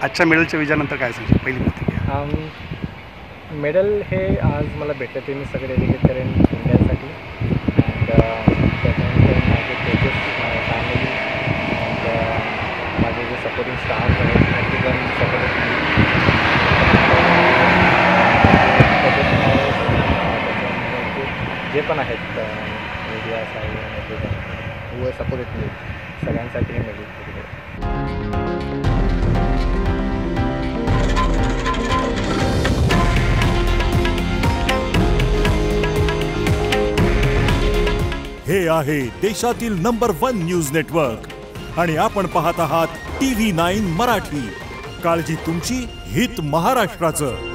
आजच्या मेडलच्या विजयानंतर काय सांगशील पहिली प्रतिक्रिया? मेडल हे आज मला भेटलं ते मी सगळं डेडिकेट करेन इंडियासाठी. अँड त्याच्यानंतर माझे कोचेस, फॅमिली अँड माझे जे सपोर्टिंग स्टाफ आहेत त्यांची पण सपोर्ट जे पण आहेत मीडिया साईड व सपोर्ट मी सगळ्यांसाठी हे मेडल. हे आहे देशातील नंबर 1 न्यूज नेटवर्क आणि आपण पाहत आहात TV9 मराठी. काळजी तुमची, हित महाराष्ट्राचं.